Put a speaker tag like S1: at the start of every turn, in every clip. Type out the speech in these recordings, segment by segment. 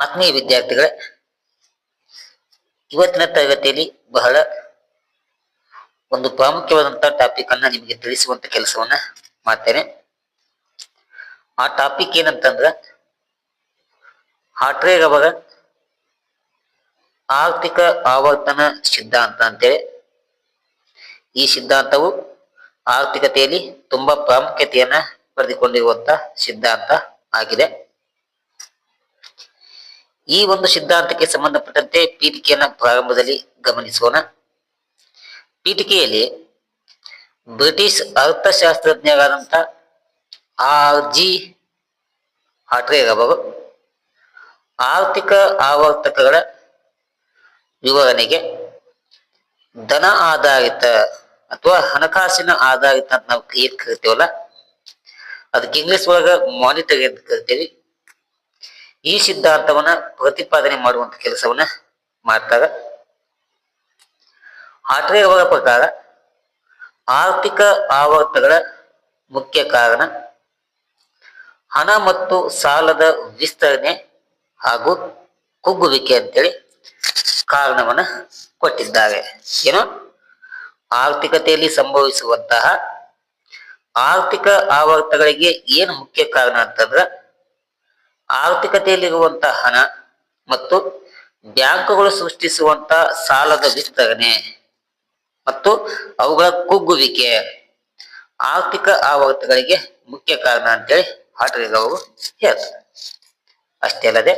S1: ಆತ್ಮೀಯ ವಿದ್ಯಾರ್ಥಿಗಳೇ, ಇವತ್ತಿನ ತರಗತಿಯಲ್ಲಿ ಬಹಳ ಒಂದು ಪ್ರಾಮುಖ್ಯವಾದಂತಹ ಟಾಪಿಕ್ ಅನ್ನ ನಿಮಗೆ ತಿಳಿಸುವಂತ ಕೆಲಸವನ್ನ ಮಾಡ್ತೇನೆ. ಆ ಟಾಪಿಕ್ ಏನಂತಂದ್ರ ಹಾರ್ಟ್ರೇಗ್ ಅವರ ಆರ್ಥಿಕ ಆವರ್ತನ ಸಿದ್ಧಾಂತ ಅಂತೇಳಿ. ಈ ಸಿದ್ಧಾಂತವು ಆರ್ಥಿಕತೆಯಲ್ಲಿ ತುಂಬಾ ಪ್ರಾಮುಖ್ಯತೆಯನ್ನ ಪಡೆದುಕೊಂಡಿರುವಂತಹ ಸಿದ್ಧಾಂತ ಆಗಿದೆ. ಈ ಒಂದು ಸಿದ್ಧಾಂತಕ್ಕೆ ಸಂಬಂಧಪಟ್ಟಂತೆ ಪೀಠಿಕೆಯನ್ನ ಪ್ರಾರಂಭದಲ್ಲಿ ಗಮನಿಸೋಣ. ಪೀಠಿಕೆಯಲ್ಲಿ ಬ್ರಿಟಿಷ್ ಅರ್ಥಶಾಸ್ತ್ರಜ್ಞರಾದಂಥ R.G. ಹಾರ್ಟ್ರೇಗ್ ಅವರು ಆರ್ಥಿಕ ಆವರ್ತಕಗಳ ವಿವರಣೆಗೆ ಧನ ಆಧಾರಿತ ಅಥವಾ ಹಣಕಾಸಿನ ಆಧಾರಿತ ಅಂತ ನಾವು ಏನ್ ಕರಿತೀವಲ್ಲ, ಅದಕ್ಕೆ ಇಂಗ್ಲಿಷ್ ಒಳಗ ಮಾನಿಟರಿ ಅಂತ ಕರಿತೀವಿ. ಈ ಸಿದ್ಧಾಂತವನ್ನ ಪ್ರತಿಪಾದನೆ ಮಾಡುವಂತ ಕೆಲಸವನ್ನ ಮಾಡ್ತಾರೆ. ಹಾರ್ಟ್ರೇಗ್ ಅವರ ಪ್ರಕಾರ ಆರ್ಥಿಕ ಆವರ್ತಗಳ ಮುಖ್ಯ ಕಾರಣ ಹಣ ಮತ್ತು ಸಾಲದ ವಿಸ್ತರಣೆ ಹಾಗೂ ಕುಗ್ಗುವಿಕೆ ಅಂತೇಳಿ ಕಾರಣವನ್ನ ಕೊಟ್ಟಿದ್ದಾರೆ. ಏನು, ಆರ್ಥಿಕತೆಯಲ್ಲಿ ಸಂಭವಿಸುವಂತಹ ಆರ್ಥಿಕ ಆವರ್ತಗಳಿಗೆ ಏನು ಮುಖ್ಯ ಕಾರಣ ಅಂತಂದ್ರ ಆರ್ಥಿಕತೆಯಲ್ಲಿರುವಂತಹ ಹಣ ಮತ್ತು ಬ್ಯಾಂಕುಗಳು ಸೃಷ್ಟಿಸುವಂತಹ ಸಾಲದ ವಿಸ್ತರಣೆ ಮತ್ತು ಅವುಗಳ ಕುಗ್ಗುವಿಕೆ ಆರ್ಥಿಕ ಆವರ್ತಗಳಿಗೆ ಮುಖ್ಯ ಕಾರಣ ಅಂತೇಳಿ ಹಾರ್ಟ್ರೇಗ್ ಅವರು ಹೇಳ್ತಾರೆ. ಅಷ್ಟೇ ಅಲ್ಲದೆ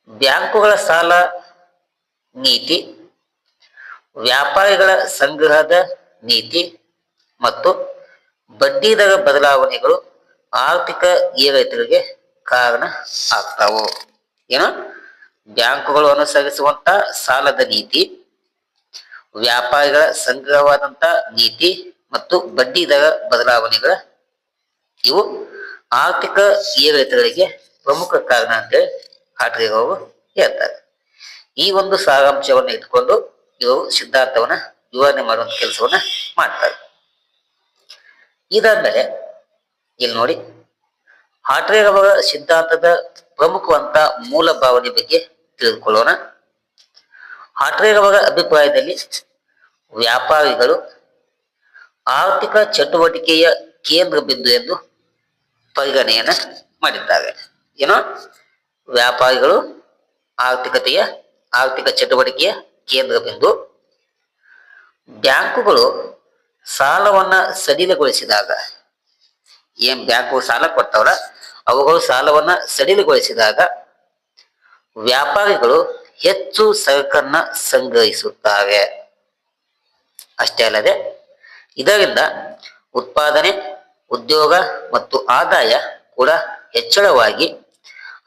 S1: ಬ್ಯಾಂಕುಗಳ ಸಾಲ ನೀತಿ, ವ್ಯಾಪಾರಿಗಳ ಸಂಗ್ರಹದ ನೀತಿ ಮತ್ತು ಬಡ್ಡಿ ದರ ಬದಲಾವಣೆಗಳು ಆರ್ಥಿಕ ಏರಿಳಿತಗಳಿಗೆ ಕಾರಣ ಆಗ್ತಾವು. ಏನು, ಬ್ಯಾಂಕುಗಳು ಅನುಸರಿಸುವಂತ ಸಾಲದ ನೀತಿ, ವ್ಯಾಪಾರಿಗಳ ಸಂಗ್ರಹವಾದಂತ ನೀತಿ ಮತ್ತು ಬಡ್ಡಿ ದರ ಬದಲಾವಣೆಗಳ ಇವು ಆರ್ಥಿಕ ಏರಿಳಿತಗಳಿಗೆ ಪ್ರಮುಖ ಕಾರಣ ಅಂತೇಳಿ ಹಾರ್ಟ್ರೇಗ್ ಅವರು ಹೇಳ್ತಾರೆ. ಈ ಒಂದು ಸಾರಾಂಶವನ್ನ ಇಟ್ಕೊಂಡು ಇವರು ಸಿದ್ಧಾಂತವನ್ನ ವಿವರಣೆ ಮಾಡುವಂತ ಕೆಲಸವನ್ನ ಮಾಡ್ತಾರೆ. ಇದಾದ್ಮೇಲೆ ಇಲ್ಲಿ ನೋಡಿ, ಹಾರ್ಟ್ರೇಗ್ ಅವರ ಸಿದ್ಧಾಂತದ ಪ್ರಮುಖವಂತ ಮೂಲ ಭಾವನೆ ಬಗ್ಗೆ ತಿಳಿದುಕೊಳ್ಳೋಣ. ಹಾರ್ಟ್ರೇಗ್ ಅವರ ಅಭಿಪ್ರಾಯದಲ್ಲಿ ವ್ಯಾಪಾರಿಗಳು ಆರ್ಥಿಕ ಚಟುವಟಿಕೆಯ ಕೇಂದ್ರ ಬಿಂದು ಎಂದು ಪರಿಗಣನೆಯನ್ನ ಮಾಡಿದ್ದಾರೆ. ಏನೋ, ವ್ಯಾಪಾರಿಗಳು ಆರ್ಥಿಕ ಚಟುವಟಿಕೆಯ ಕೇಂದ್ರ ಬಿಂದು. ಬ್ಯಾಂಕುಗಳು ಸಾಲವನ್ನ ಸಡಿಲಗೊಳಿಸಿದಾಗ, ಏನ್ ಬ್ಯಾಂಕುಗಳು ಸಾಲ ಕೊಡ್ತಾವಲ್ಲ ಅವುಗಳು ಸಾಲವನ್ನ ಸಡಿಲಗೊಳಿಸಿದಾಗ ವ್ಯಾಪಾರಿಗಳು ಹೆಚ್ಚು ಸರಕನ್ನ ಸಂಗ್ರಹಿಸುತ್ತಾರೆ. ಅಷ್ಟೇ ಅಲ್ಲದೆ ಇದರಿಂದ ಉತ್ಪಾದನೆ, ಉದ್ಯೋಗ ಮತ್ತು ಆದಾಯ ಕೂಡ ಹೆಚ್ಚಳವಾಗಿ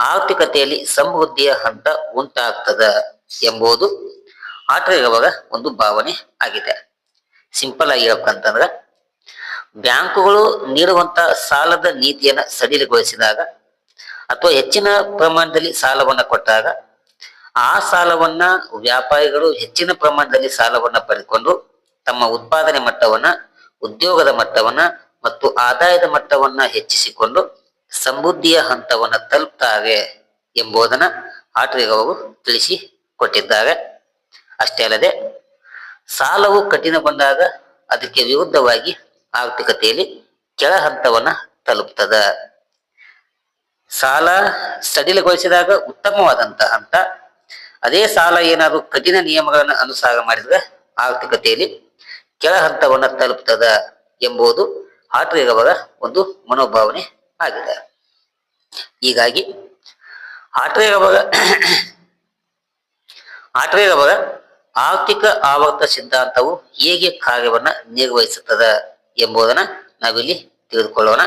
S1: ಆರ್ಥಿಕತೆಯಲ್ಲಿ ಸಮೃದ್ಧಿಯ ಹಂತ ಉಂಟಾಗ್ತದ ಎಂಬುದು ಹಾರ್ಟ್ರೇಗ್ ಅವರ ಒಂದು ಭಾವನೆ ಆಗಿದೆ. ಸಿಂಪಲ್ ಆಗಿ ಹೇಳ್ಬೇಕಂತಂದ್ರ ಬ್ಯಾಂಕುಗಳು ನೀಡುವಂತ ಸಾಲದ ನೀತಿಯನ್ನ ಸಡಿಲಗೊಳಿಸಿದಾಗ ಅಥವಾ ಹೆಚ್ಚಿನ ಪ್ರಮಾಣದಲ್ಲಿ ಸಾಲವನ್ನ ಕೊಟ್ಟಾಗ ಆ ಸಾಲವನ್ನ ವ್ಯಾಪಾರಿಗಳು ಹೆಚ್ಚಿನ ಪ್ರಮಾಣದಲ್ಲಿ ಸಾಲವನ್ನ ಪಡೆದುಕೊಂಡು ತಮ್ಮ ಉತ್ಪಾದನೆ ಮಟ್ಟವನ್ನ, ಉದ್ಯೋಗದ ಮಟ್ಟವನ್ನ ಮತ್ತು ಆದಾಯದ ಮಟ್ಟವನ್ನ ಹೆಚ್ಚಿಸಿಕೊಂಡು ಸಮೃದ್ಧಿಯ ಹಂತವನ್ನ ತಲುಪ್ತಾರೆ ಎಂಬುದನ್ನ ಹಾರ್ಟ್ರೇಗ್ ಅವರು ತಿಳಿಸಿ ಕೊಟ್ಟಿದ್ದಾರೆ. ಅಷ್ಟೇ ಅಲ್ಲದೆ ಸಾಲವು ಕಠಿಣಗೊಂಡಾಗ ಅದಕ್ಕೆ ವಿರುದ್ಧವಾಗಿ ಆರ್ಥಿಕತೆಯಲ್ಲಿ ಕೆಳ ಹಂತವನ್ನ ತಲುಪ್ತದ. ಸಾಲ ಸಡಿಲಗೊಳಿಸಿದಾಗ ಉತ್ತಮವಾದಂತಹ ಹಂತ, ಅದೇ ಸಾಲ ಏನಾದ್ರು ಕಠಿಣ ನಿಯಮಗಳನ್ನ ಅನುಸಾರ ಮಾಡಿದ್ರೆ ಆರ್ಥಿಕತೆಯಲ್ಲಿ ಕೆಳ ಹಂತವನ್ನ ತಲುಪ್ತದ ಎಂಬುದು ಹಾರ್ಟ್ರೇಗ್ ಅವರ ಒಂದು ಮನೋಭಾವನೆ ಆಗಿದೆ. ಹೀಗಾಗಿ ಹಾರ್ಟ್ರೇಗ್ ಅವರ ಆರ್ಥಿಕ ಆವರ್ತ ಸಿದ್ಧಾಂತವು ಹೇಗೆ ಕಾರ್ಯವನ್ನ ನಿರ್ವಹಿಸುತ್ತದ ಎಂಬುದನ್ನ ನಾವಿಲ್ಲಿ ತಿಳಿದುಕೊಳ್ಳೋಣ.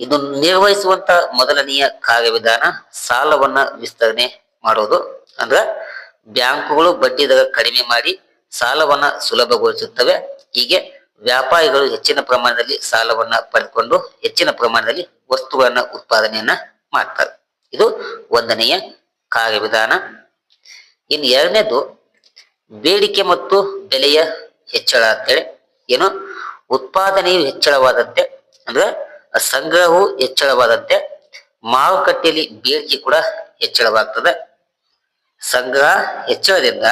S1: ಇದು ನಿರ್ವಹಿಸುವಂತ ಮೊದಲನೆಯ ಕಾರ್ಯವಿಧಾನ ಸಾಲವನ್ನ ವಿಸ್ತರಣೆ ಮಾಡೋದು. ಅಂದ್ರ ಬ್ಯಾಂಕುಗಳು ಬಡ್ಡಿ ದರ ಕಡಿಮೆ ಮಾಡಿ ಸಾಲವನ್ನ ಸುಲಭಗೊಳಿಸುತ್ತವೆ. ಹೀಗೆ ವ್ಯಾಪಾರಿಗಳು ಹೆಚ್ಚಿನ ಪ್ರಮಾಣದಲ್ಲಿ ಸಾಲವನ್ನ ಪಡೆದುಕೊಂಡು ಹೆಚ್ಚಿನ ಪ್ರಮಾಣದಲ್ಲಿ ವಸ್ತುಗಳನ್ನ ಉತ್ಪಾದನೆಯನ್ನ ಮಾಡ್ತಾರೆ. ಇದು ಒಂದನೆಯ ಕಾರ್ಯವಿಧಾನ. ಇನ್ನು ಎರಡನೇದು ಬೇಡಿಕೆ ಮತ್ತು ಬೆಲೆಯ ಹೆಚ್ಚಳ ಅಂತೇಳಿ. ಏನು, ಉತ್ಪಾದನೆಯು ಹೆಚ್ಚಳವಾದಂತೆ ಅಂದ್ರೆ ಸಂಗ್ರಹವು ಹೆಚ್ಚಳವಾದಂತೆ ಮಾರುಕಟ್ಟೆಯಲ್ಲಿ ಬೇಡಿಕೆ ಕೂಡ ಹೆಚ್ಚಳವಾಗ್ತದೆ. ಸಂಗ್ರಹ ಹೆಚ್ಚಳದಿಂದ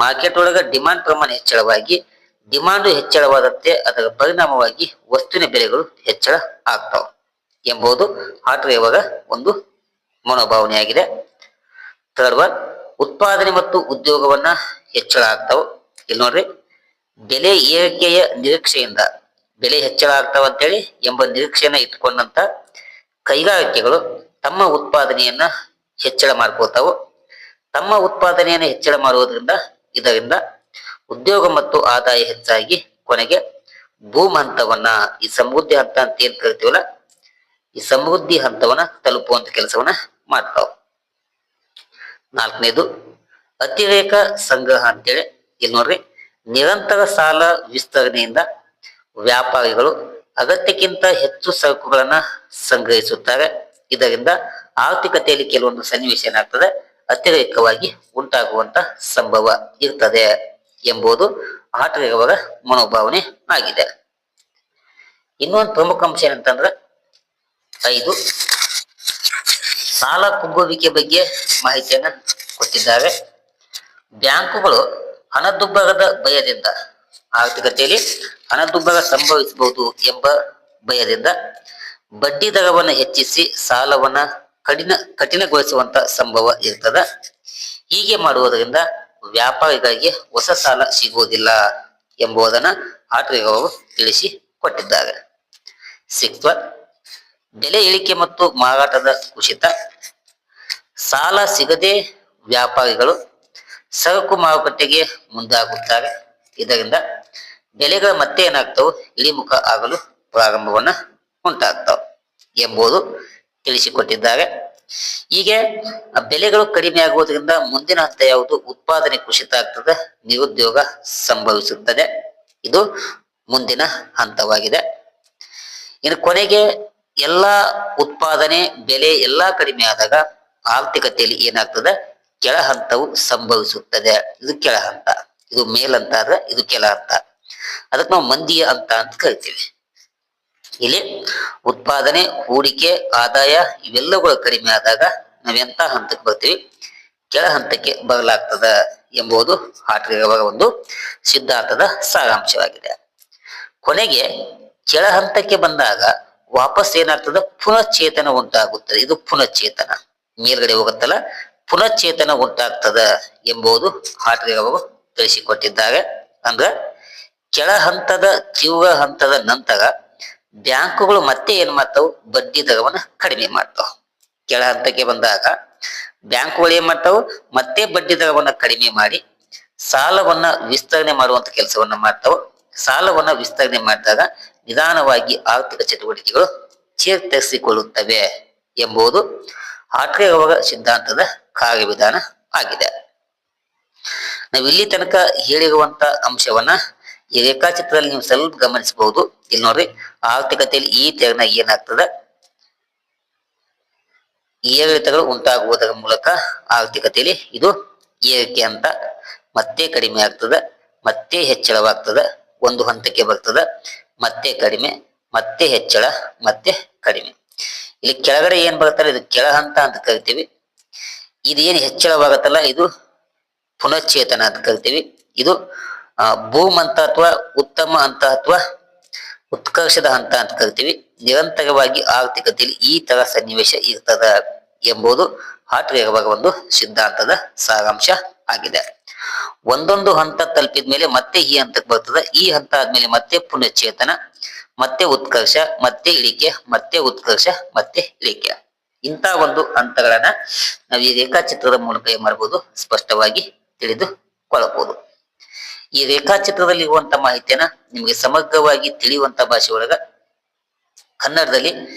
S1: ಮಾರ್ಕೆಟ್ ಒಳಗ ಡಿಮಾಂಡ್ ಪ್ರಮಾಣ ಹೆಚ್ಚಳವಾಗಿ ಡಿಮಾಂಡ್ ಹೆಚ್ಚಳವಾದಂತೆ ಅದರ ಪರಿಣಾಮವಾಗಿ ವಸ್ತುವಿನ ಬೆಲೆಗಳು ಹೆಚ್ಚಳ ಆಗ್ತಾವ ಎಂಬುದು ಆಟಗಾರರ ಒಂದು ಮನೋಭಾವನೆಯಾಗಿದೆ. ಥರ್ಡ್ ಒನ್, ಉತ್ಪಾದನೆ ಮತ್ತು ಉದ್ಯೋಗವನ್ನ ಹೆಚ್ಚಳ ಆಗ್ತಾವ. ಇಲ್ಲಿ ನೋಡ್ರಿ, ಬೆಲೆ ಏರಿಕೆಯ ನಿರೀಕ್ಷೆಯಿಂದ ಬೆಲೆ ಹೆಚ್ಚಳ ಆಗ್ತಾವ ಅಂತೇಳಿ ಎಂಬ ನಿರೀಕ್ಷೆಯನ್ನ ಇಟ್ಕೊಂಡಂತ ಕೈಗಾರಿಕೆಗಳು ತಮ್ಮ ಉತ್ಪಾದನೆಯನ್ನ ಹೆಚ್ಚಳ ಮಾಡ್ಕೋತಾವು. ತಮ್ಮ ಉತ್ಪಾದನೆಯನ್ನು ಹೆಚ್ಚಳ ಮಾಡುವುದರಿಂದ ಇದರಿಂದ ಉದ್ಯೋಗ ಮತ್ತು ಆದಾಯ ಹೆಚ್ಚಾಗಿ ಕೊನೆಗೆ ಭೂಮ್ ಹಂತವನ್ನ, ಈ ಸಮೃದ್ಧಿ ಹಂತ ಅಂತ ಏನ್ ಕರಿತೀವಲ್ಲ, ಈ ಸಮೃದ್ಧಿ ಹಂತವನ್ನ ತಲುಪುವಂತ ಕೆಲಸವನ್ನ ಮಾಡ್ತಾವ. ನಾಲ್ಕನೇದು, ಅತಿರೇಕ ಸಂಗ್ರಹ ಅಂತೇಳಿ. ಇಲ್ಲಿ ನೋಡ್ರಿ, ನಿರಂತರ ಸಾಲ ವಿಸ್ತರಣೆಯಿಂದ ವ್ಯಾಪಾರಿಗಳು ಅಗತ್ಯಕ್ಕಿಂತ ಹೆಚ್ಚು ಸರಕುಗಳನ್ನ ಸಂಗ್ರಹಿಸುತ್ತಾರೆ. ಇದರಿಂದ ಆರ್ಥಿಕತೆಯಲ್ಲಿ ಕೆಲವೊಂದು ಸನ್ನಿವೇಶ ಏನಾಗ್ತದೆ, ಅತಿರೇಕವಾಗಿ ಉಂಟಾಗುವಂತ ಸಂಭವ ಇರ್ತದೆ ಎಂಬುದು ಆಟಗಾರರ ಮನೋಭಾವನೆ ಆಗಿದೆ. ಇನ್ನೊಂದು ಪ್ರಮುಖ ಅಂಶ ಏನಂತಂದ್ರೆ 5, ಸಾಲ ಕುಗ್ಗುವಿಕೆ ಬಗ್ಗೆ ಮಾಹಿತಿಯನ್ನ ಕೊಟ್ಟಿದ್ದಾರೆ. ಬ್ಯಾಂಕುಗಳು ಹಣದುಬ್ಬರದ ಭಯದಿಂದ, ಆರ್ಥಿಕತೆಯಲ್ಲಿ ಹಣದುಬ್ಬರ ಸಂಭವಿಸಬಹುದು ಎಂಬ ಭಯದಿಂದ ಬಡ್ಡಿ ದರವನ್ನು ಹೆಚ್ಚಿಸಿ ಸಾಲವನ್ನ ಕಠಿಣಗೊಳಿಸುವಂತ ಸಂಭವ ಇರ್ತದ. ಹೀಗೆ ಮಾಡುವುದರಿಂದ ವ್ಯಾಪಾರಿಗಳಿಗೆ ಹೊಸ ಸಾಲ ಸಿಗುವುದಿಲ್ಲ ಎಂಬುದನ್ನ ಆಟಗಾರರು ತಿಳಿಸಿ ಕೊಟ್ಟಿದ್ದಾರೆ. 6, ಬೆಲೆ ಇಳಿಕೆ ಮತ್ತು ಮಾರಾಟದ ಕುಸಿತ. ಸಾಲ ಸಿಗದೆ ವ್ಯಾಪಾರಿಗಳು ಸರಕು ಮಾರುಕಟ್ಟೆಗೆ ಮುಂದಾಗುತ್ತಾರೆ. ಇದರಿಂದ ಬೆಲೆಗಳು ಮತ್ತೆ ಏನಾಗ್ತಾವ, ಇಳಿಮುಖ ಆಗಲು ಪ್ರಾರಂಭವನ್ನ ಉಂಟಾಗ್ತಾವ ಎಂಬುದು ತಿಳಿಸಿಕೊಟ್ಟಿದ್ದಾರೆ. ಹೀಗೆ ಬೆಲೆಗಳು ಕಡಿಮೆ ಆಗುವುದರಿಂದ ಮುಂದಿನ ಹಂತ ಯಾವುದು, ಉತ್ಪಾದನೆ ಕುಸಿತ ಆಗ್ತದೆ, ನಿರುದ್ಯೋಗ ಸಂಭವಿಸುತ್ತದೆ. ಇದು ಮುಂದಿನ ಹಂತವಾಗಿದೆ. ಇನ್ನು ಕೊನೆಗೆ ಎಲ್ಲಾ ಉತ್ಪಾದನೆ ಬೆಲೆ ಎಲ್ಲಾ ಕಡಿಮೆ ಆದಾಗ ಆರ್ಥಿಕತೆಯಲ್ಲಿ ಏನಾಗ್ತದೆ, ಕೆಳ ಹಂತವು ಸಂಭವಿಸುತ್ತದೆ. ಇದು ಕೆಳ ಹಂತ, ಇದು ಮೇಲಂತ ಆದ್ರೆ ಇದು ಕೆಳ ಹಂತ. ಅದಕ್ಕೆ ನಾವು ಮಂದಿಯ ಹಂತ ಅಂತ ಕರಿತೀವಿ. ಇಲ್ಲಿ ಉತ್ಪಾದನೆ, ಹೂಡಿಕೆ, ಆದಾಯ ಇವೆಲ್ಲಗಳು ಕಡಿಮೆ ಆದಾಗ ನಾವೆಂತ ಹಂತಕ್ಕೆ ಬರ್ತೀವಿ, ಕೆಳ ಹಂತಕ್ಕೆ ಬರಲಾಗ್ತದ ಎಂಬುದು ಆಟಗಾರರ ಒಂದು ಸಿದ್ಧಾಂತದ ಸಾರಾಂಶವಾಗಿದೆ. ಕೊನೆಗೆ ಕೆಳ ಹಂತಕ್ಕೆ ಬಂದಾಗ ವಾಪಸ್ ಏನಾಗ್ತದ, ಪುನಶ್ಚೇತನ ಉಂಟಾಗುತ್ತದೆ. ಇದು ಪುನಶ್ಚೇತನ, ಮೇಲ್ಗಡೆ ಹೋಗುತ್ತಲ್ಲ, ಪುನಶ್ಚೇತನ ಉಂಟಾಗ್ತದ ಎಂಬುದು ಆಟಗಾರರು ತಿಳಿಸಿಕೊಟ್ಟಿದ್ದಾರೆ. ಅಂದ್ರೆ ಕೆಳ ಹಂತದ ತೀವ್ರ ಹಂತದ ನಂತರ ಬ್ಯಾಂಕುಗಳು ಮತ್ತೆ ಏನ್ ಮಾಡ್ತಾವ, ಬಡ್ಡಿ ದರವನ್ನ ಕಡಿಮೆ ಮಾಡ್ತಾವ. ಕೆಳ ಹಂತಕ್ಕೆ ಬಂದಾಗ ಬ್ಯಾಂಕುಗಳು ಏನ್ ಮಾಡ್ತಾವ, ಮತ್ತೆ ಬಡ್ಡಿ ದರವನ್ನ ಕಡಿಮೆ ಮಾಡಿ ಸಾಲವನ್ನ ವಿಸ್ತರಣೆ ಮಾಡುವಂತ ಕೆಲಸವನ್ನ ಮಾಡ್ತಾವ. ಸಾಲವನ್ನ ವಿಸ್ತರಣೆ ಮಾಡಿದಾಗ ನಿಧಾನವಾಗಿ ಆರ್ಥಿಕ ಚಟುವಟಿಕೆಗಳು ಚೇತರಿಸಿಕೊಳ್ಳುತ್ತವೆ ಎಂಬುದು ಆಟಗಾರರ ಸಿದ್ಧಾಂತದ ಕಾರ್ಯವಿಧಾನ ಆಗಿದೆ. ನಾವು ಇಲ್ಲಿ ತನಕ ಹೇಳಿರುವಂತ ಅಂಶವನ್ನ ಈ ರೇಖಾಚಿತ್ರದಲ್ಲಿ ನೀವು ಸ್ವಲ್ಪ ಗಮನಿಸಬಹುದು. ಇಲ್ಲಿ ನೋಡ್ರಿ, ಆರ್ಥಿಕತೆಯಲ್ಲಿ ಈ ತೆರನಾಗ ಏನಾಗ್ತದೆ, ಏರಿಳಿತಗಳು ಉಂಟಾಗುವುದರ ಮೂಲಕ ಆರ್ಥಿಕತೆಯಲ್ಲಿ ಇದು ಏರಿಕೆ ಅಂತ ಮತ್ತೆ ಕಡಿಮೆ ಆಗ್ತದೆ, ಮತ್ತೆ ಹೆಚ್ಚಳವಾಗ್ತದೆ, ಒಂದು ಹಂತಕ್ಕೆ ಬರ್ತದೆ, ಮತ್ತೆ ಕಡಿಮೆ, ಮತ್ತೆ ಹೆಚ್ಚಳ, ಮತ್ತೆ ಕಡಿಮೆ. ಇಲ್ಲಿ ಕೆಳಗಡೆ ಏನ್ ಬರ್ತಾರೆ, ಇದು ಕೆಳ ಹಂತ ಅಂತ ಕರಿತೀವಿ. ಇದೇನು ಹೆಚ್ಚಳವಾಗತ್ತಲ್ಲ, ಇದು ಪುನಶ್ಚೇತನ ಅಂತ ಕರಿತೀವಿ. ಇದು ಭೂಮ್ ಹಂತ ಅಥವಾ ಉತ್ತಮ ಹಂತ ಅಥವಾ ಉತ್ಕರ್ಷದ ಹಂತ ಅಂತ ಕರಿತೀವಿ. ನಿರಂತರವಾಗಿ ಆರ್ಥಿಕತೆಯಲ್ಲಿ ಈ ತರ ಸನ್ನಿವೇಶ ಇರ್ತದ ಎಂಬುದು ಆಟಗಾರರ ಒಂದು ಸಿದ್ಧಾಂತದ ಸಾರಾಂಶ ಆಗಿದೆ. ಒಂದೊಂದು ಹಂತ ತಲುಪಿದ ಮೇಲೆ ಮತ್ತೆ ಈ ಹಂತಕ್ಕೆ ಬರ್ತದೆ. ಈ ಹಂತ ಆದ್ಮೇಲೆ ಮತ್ತೆ ಪುನಶ್ಚೇತನ, ಮತ್ತೆ ಉತ್ಕರ್ಷ, ಮತ್ತೆ ಇಳಿಕೆ, ಮತ್ತೆ ಉತ್ಕರ್ಷ, ಮತ್ತೆ ಇಳಿಕೆ. ಇಂಥ ಒಂದು ಹಂತಗಳನ್ನ ನಾವು ಈ ರೇಖಾಚಿತ್ರದ ಮೂಲಕ ಏನ್ ಮಾಡಬಹುದು, ಸ್ಪಷ್ಟವಾಗಿ ತಿಳಿದುಕೊಳ್ಳಬಹುದು. ಈ ರೇಖಾಚಿತ್ರದಲ್ಲಿ ಇರುವಂತ ಮಾಹಿತಿಯನ್ನ ನಿಮಗೆ ಸಮಗ್ರವಾಗಿ ತಿಳಿಯುವಂತ ಭಾಷೆ ಒಳಗ ಕನ್ನಡದಲ್ಲಿ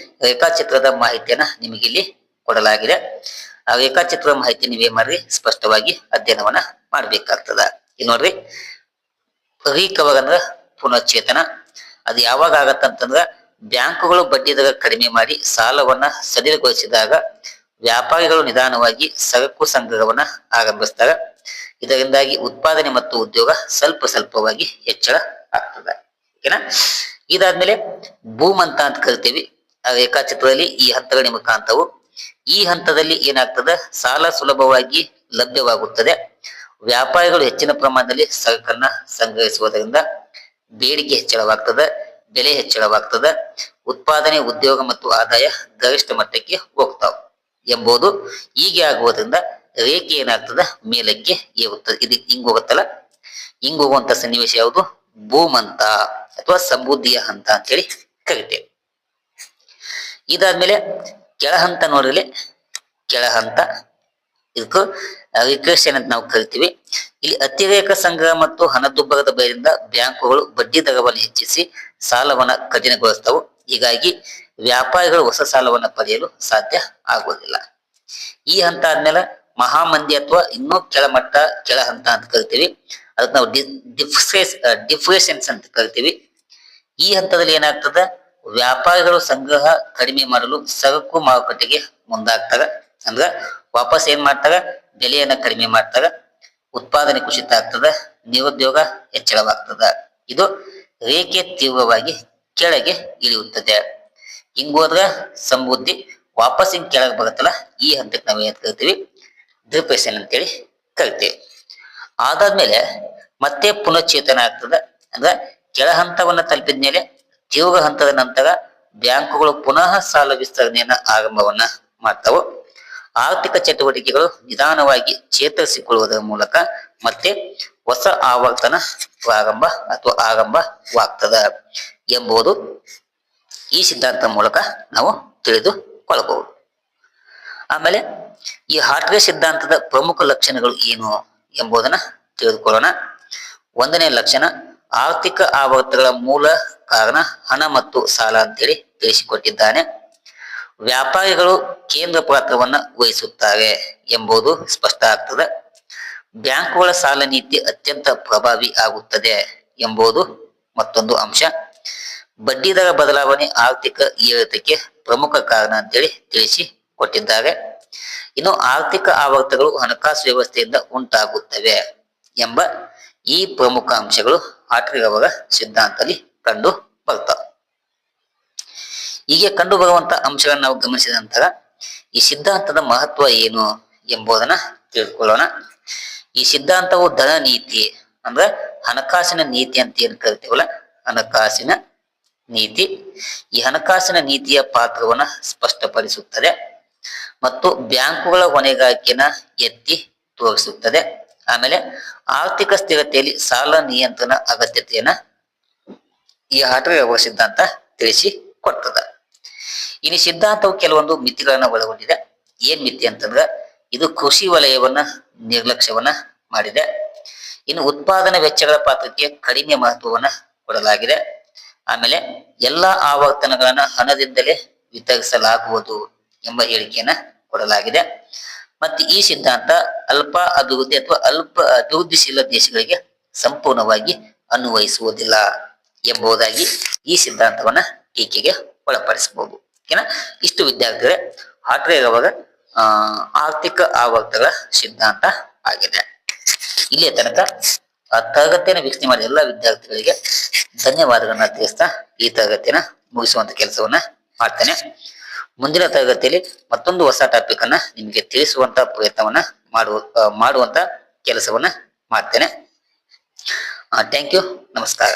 S1: ರೇಖಾಚಿತ್ರದ ಮಾಹಿತಿಯನ್ನ ನಿಮಗೆ ಇಲ್ಲಿ ಕೊಡಲಾಗಿದೆ. ಆ ರೇಖಾಚಿತ್ರದ ಮಾಹಿತಿ ನೀವೇ ಮಾಡ್ರಿ, ಸ್ಪಷ್ಟವಾಗಿ ಅಧ್ಯಯನವನ್ನ ಮಾಡ್ಬೇಕಾಗ್ತದ. ಇಲ್ಲಿ ನೋಡ್ರಿ, ರಿಕವರ್ ಅಂದ್ರ ಪುನಶ್ಚೇತನ. ಅದು ಯಾವಾಗ ಆಗತ್ತಂತಂದ್ರ ಬ್ಯಾಂಕುಗಳು ಬಡ್ಡಿ ದರ ಕಡಿಮೆ ಮಾಡಿ ಸಾಲವನ್ನ ಸಡಿಲಗೊಳಿಸಿದಾಗ ವ್ಯಾಪಾರಿಗಳು ನಿಧಾನವಾಗಿ ಸರಕು ಸಂಗ್ರಹವನ್ನ ಆರಂಭಿಸ್ತಾರೆ. ಇದರಿಂದಾಗಿ ಉತ್ಪಾದನೆ ಮತ್ತು ಉದ್ಯೋಗ ಸ್ವಲ್ಪವಾಗಿ ಹೆಚ್ಚಳ ಆಗ್ತದೆ. ಓಕೆನಾ? ಇದಾದ್ಮೇಲೆ ಭೂಮ್ ಹಂತ ಅಂತ ಕರಿತೀವಿ. ಆ ರೇಖಾಚಿತ್ರದಲ್ಲಿ ಈ ಹಂತಗಳು ನಿಮಗೆ ಕಾಣ್ತಾವು. ಈ ಹಂತದಲ್ಲಿ ಏನಾಗ್ತದೆ, ಸಾಲ ಸುಲಭವಾಗಿ ಲಭ್ಯವಾಗುತ್ತದೆ. ವ್ಯಾಪಾರಿಗಳು ಹೆಚ್ಚಿನ ಪ್ರಮಾಣದಲ್ಲಿ ಸರಕನ್ನ ಸಂಗ್ರಹಿಸುವುದರಿಂದ ಬೇಡಿಕೆ ಹೆಚ್ಚಳವಾಗ್ತದೆ, ಬೆಲೆ ಹೆಚ್ಚಳವಾಗ್ತದೆ, ಉತ್ಪಾದನೆ, ಉದ್ಯೋಗ ಮತ್ತು ಆದಾಯ ಗರಿಷ್ಠ ಮಟ್ಟಕ್ಕೆ ಹೋಗ್ತಾವ ಎಂಬುದು. ಹೀಗೆ ಆಗುವುದರಿಂದ ರೇಖೆ ಏನಾಗ್ತದ, ಮೇಲಕ್ಕೆ ಏರುತ್ತದೆ. ಇದು ಹಿಂಗ್ ಹೋಗುತ್ತಲ್ಲ, ಹಿಂಗ್ ಹೋಗುವಂತ ಸನ್ನಿವೇಶ ಯಾವುದು, ಭೂಮಂತ ಅಥವಾ ಸಮೃದ್ಧಿಯ ಹಂತ ಅಂತೇಳಿ ಕರಿತೇವೆ. ಇದಾದ್ಮೇಲೆ ಕೆಳ ಹಂತ ನೋಡ್ರಿ, ಕೆಳ ಹಂತ ಇದಕ್ಕೂ ರಿಕರ್ಷನ್ ಅಂತ ನಾವು ಕರಿತೀವಿ. ಇಲ್ಲಿ ಅತಿರೇಕ ಸಂಗ್ರಹ ಮತ್ತು ಹಣದುಬ್ಬರದ ಭಯದಿಂದ ಬ್ಯಾಂಕುಗಳು ಬಡ್ಡಿ ದರವನ್ನು ಹೆಚ್ಚಿಸಿ ಸಾಲವನ್ನ ಕಠಿಣಗೊಳಿಸ್ತವು. ಹೀಗಾಗಿ ವ್ಯಾಪಾರಿಗಳು ಹೊಸ ಸಾಲವನ್ನ ಪಡೆಯಲು ಸಾಧ್ಯ ಆಗುವುದಿಲ್ಲ. ಈ ಹಂತ ಆದ್ಮೇಲೆ ಮಹಾಮಂದಿ ಅಥವಾ ಇನ್ನೂ ಕೆಳಮಟ್ಟ, ಕೆಳ ಹಂತ ಅಂತ ಕರಿತೀವಿ. ಅದಕ್ಕೆ ನಾವು ಡಿಫ್ರೆಷನ್ಸ್ ಅಂತ ಕರಿತೀವಿ. ಈ ಹಂತದಲ್ಲಿ ಏನಾಗ್ತದ, ವ್ಯಾಪಾರಿಗಳು ಸಂಗ್ರಹ ಕಡಿಮೆ ಮಾಡಲು ಸರಕು ಮಾರುಕಟ್ಟೆಗೆ ಮುಂದಾಗ್ತಾರ. ಅಂದ್ರ ವಾಪಸ್ ಏನ್ ಮಾಡ್ತಾರ, ಬೆಲೆಯನ್ನ ಕಡಿಮೆ ಮಾಡ್ತಾರ, ಉತ್ಪಾದನೆ ಕುಸಿತ ಆಗ್ತದ, ನಿರುದ್ಯೋಗ ಹೆಚ್ಚಳವಾಗ್ತದ. ಇದು ರೇಖೆ ತೀವ್ರವಾಗಿ ಕೆಳಗೆ ಇಳಿಯುತ್ತದೆ. ಹಿಂಗೋದ್ರ ಸಮೃದ್ಧಿ ವಾಪಸ್ ಹಿಂಗ್ ಕೆಳಗೆ ಬರುತ್ತಲ್ಲ, ಈ ಹಂತಕ್ಕೆ ನಾವು ಏನ್ ಕರಿತೀವಿ, ಡಿಪ್ರೆಷನ್ ಅಂತೇಳಿ ಕರಿತೀವಿ. ಅದಾದ್ಮೇಲೆ ಮತ್ತೆ ಪುನಶ್ಚೇತನ ಆಗ್ತದ. ಅಂದ್ರ ಕೆಳ ಹಂತವನ್ನ ತಲುಪಿದ ಮೇಲೆ ತೀವ್ರ ಹಂತದ ನಂತರ ಬ್ಯಾಂಕುಗಳು ಪುನಃ ಸಾಲ ವಿಸ್ತರಣೆಯನ್ನ ಆರಂಭವನ್ನ ಮಾಡ್ತಾವು. ಆರ್ಥಿಕ ಚಟುವಟಿಕೆಗಳು ನಿಧಾನವಾಗಿ ಚೇತರಿಸಿಕೊಳ್ಳುವುದರ ಮೂಲಕ ಮತ್ತೆ ಹೊಸ ಆವರ್ತನ ಪ್ರಾರಂಭ ಅಥವಾ ಆರಂಭವಾಗ್ತದ ಎಂಬುದು ಈ ಸಿದ್ಧಾಂತದ ಮೂಲಕ ನಾವು ತಿಳಿದುಕೊಳ್ಳಬಹುದು. ಆಮೇಲೆ ಈ ಹಾರ್ಟ್ವೆ ಸಿದ್ಧಾಂತದ ಪ್ರಮುಖ ಲಕ್ಷಣಗಳು ಏನು ಎಂಬುದನ್ನ ತಿಳಿದುಕೊಳ್ಳೋಣ. ಒಂದನೇ ಲಕ್ಷಣ, ಆರ್ಥಿಕ ಆವರ್ತನಗಳ ಮೂಲ ಕಾರಣ ಹಣ ಮತ್ತು ಸಾಲ ಅಂತೇಳಿ ತಿಳಿಸಿಕೊಟ್ಟಿದ್ದಾನೆ. ವ್ಯಾಪಾರಿಗಳು ಕೇಂದ್ರ ಪಾತ್ರವನ್ನ ವಹಿಸುತ್ತಾರೆ ಎಂಬುದು ಸ್ಪಷ್ಟ ಆಗ್ತದೆ. ಬ್ಯಾಂಕುಗಳ ಸಾಲ ನೀತಿ ಅತ್ಯಂತ ಪ್ರಭಾವಿ ಆಗುತ್ತದೆ ಎಂಬುದು ಮತ್ತೊಂದು ಅಂಶ. ಬಡ್ಡಿ ದರ ಬದಲಾವಣೆ ಆರ್ಥಿಕ ಏರಿಳಿತಕ್ಕೆ ಪ್ರಮುಖ ಕಾರಣ ಅಂತೇಳಿ ತಿಳಿಸಿ ಕೊಟ್ಟಿದ್ದಾರೆ. ಇನ್ನು ಆರ್ಥಿಕ ಆವರ್ತನಗಳು ಹಣಕಾಸು ವ್ಯವಸ್ಥೆಯಿಂದ ಉಂಟಾಗುತ್ತವೆ ಎಂಬ ಈ ಪ್ರಮುಖ ಅಂಶಗಳು ಹಾರ್ಟ್ವೆ ಅವರ ಸಿದ್ಧಾಂತದಲ್ಲಿ ಕಂಡು ಬರ್ತವೆ. ಹೀಗೆ ಕಂಡು ಬರುವಂತ ಅಂಶಗಳನ್ನ ನಾವು ಗಮನಿಸಿದ ನಂತರ ಈ ಸಿದ್ಧಾಂತದ ಮಹತ್ವ ಏನು ಎಂಬುದನ್ನ ತಿಳ್ಕೊಳ್ಳೋಣ. ಈ ಸಿದ್ಧಾಂತವು ಧನ ನೀತಿ ಅಂದ್ರೆ ಹಣಕಾಸಿನ ನೀತಿ ಅಂತ ಏನ್ ಕರಿತೀವಲ್ಲ, ಹಣಕಾಸಿನ ನೀತಿ, ಈ ಹಣಕಾಸಿನ ನೀತಿಯ ಪಾತ್ರವನ್ನ ಸ್ಪಷ್ಟಪಡಿಸುತ್ತದೆ ಮತ್ತು ಬ್ಯಾಂಕುಗಳ ಹೊಣೆಗಾರಿಕೆಯನ್ನ ಎತ್ತಿ ತೋರಿಸುತ್ತದೆ. ಆಮೇಲೆ ಆರ್ಥಿಕ ಸ್ಥಿರತೆಯಲ್ಲಿ ಸಾಲ ನಿಯಂತ್ರಣ ಅಗತ್ಯತೆಯನ್ನ ಈ ಹಾರ್ಟ್ವೆ ಅವರ ಸಿದ್ಧಾಂತ ತಿಳಿಸಿ ಕೊಡ್ತದ. ಇನ್ನು ಸಿದ್ಧಾಂತವು ಕೆಲವೊಂದು ಮಿತಿಗಳನ್ನ ಒಳಗೊಂಡಿದೆ. ಏನ್ ಮಿತಿ ಅಂತಂದ್ರ, ಇದು ಕೃಷಿ ವಲಯವನ್ನ ನಿರ್ಲಕ್ಷ್ಯವನ್ನ ಮಾಡಿದೆ. ಇನ್ನು ಉತ್ಪಾದನಾ ವೆಚ್ಚಗಳ ಪಾತ್ರಕ್ಕೆ ಕಡಿಮೆ ಮಹತ್ವವನ್ನ ಕೊಡಲಾಗಿದೆ. ಆಮೇಲೆ ಎಲ್ಲಾ ಆವರ್ತನಗಳನ್ನ ಹಣದಿಂದಲೇ ವಿತರಿಸಲಾಗುವುದು ಎಂಬ ಹೇಳಿಕೆಯನ್ನ ಕೊಡಲಾಗಿದೆ. ಮತ್ತು ಈ ಸಿದ್ಧಾಂತ ಅಲ್ಪ ಅಭಿವೃದ್ಧಿ ಅಥವಾ ಅಲ್ಪ ಅಭಿವೃದ್ಧಿಶೀಲ ದೇಶಗಳಿಗೆ ಸಂಪೂರ್ಣವಾಗಿ ಅನ್ವಯಿಸುವುದಿಲ್ಲ ಎಂಬುದಾಗಿ ಈ ಸಿದ್ಧಾಂತವನ್ನ ಟೀಕೆಗೆ ಒಳಪಡಿಸಬಹುದು. ಓಕೆನಾ? ಇಷ್ಟು ವಿದ್ಯಾರ್ಥಿಗಳೇ ಹಾರ್ಟ್ವೆ ಅವರ ಆರ್ಥಿಕ ಆವರ್ತನಗಳ ಸಿದ್ಧಾಂತ ಆಗಿದೆ. ಇಲ್ಲಿಯ ತನಕ ತರಗತಿಯನ್ನು ವೀಕ್ಷಣೆ ಮಾಡಿದ ಎಲ್ಲ ವಿದ್ಯಾರ್ಥಿಗಳಿಗೆ ಧನ್ಯವಾದಗಳನ್ನ ತಿಳಿಸ್ತಾ ಈ ತರಗತಿಯನ್ನ ಮುಗಿಸುವಂತ ಕೆಲಸವನ್ನ ಮಾಡ್ತೇನೆ. ಮುಂದಿನ ತರಗತಿಯಲ್ಲಿ ಮತ್ತೊಂದು ಹೊಸ ಟಾಪಿಕ್ ಅನ್ನ ನಿಮಗೆ ತಿಳಿಸುವಂತ ಪ್ರಯತ್ನವನ್ನ ಮಾಡುವಂತ ಕೆಲಸವನ್ನ ಮಾಡ್ತೇನೆ. Thank you. ನಮಸ್ಕಾರ.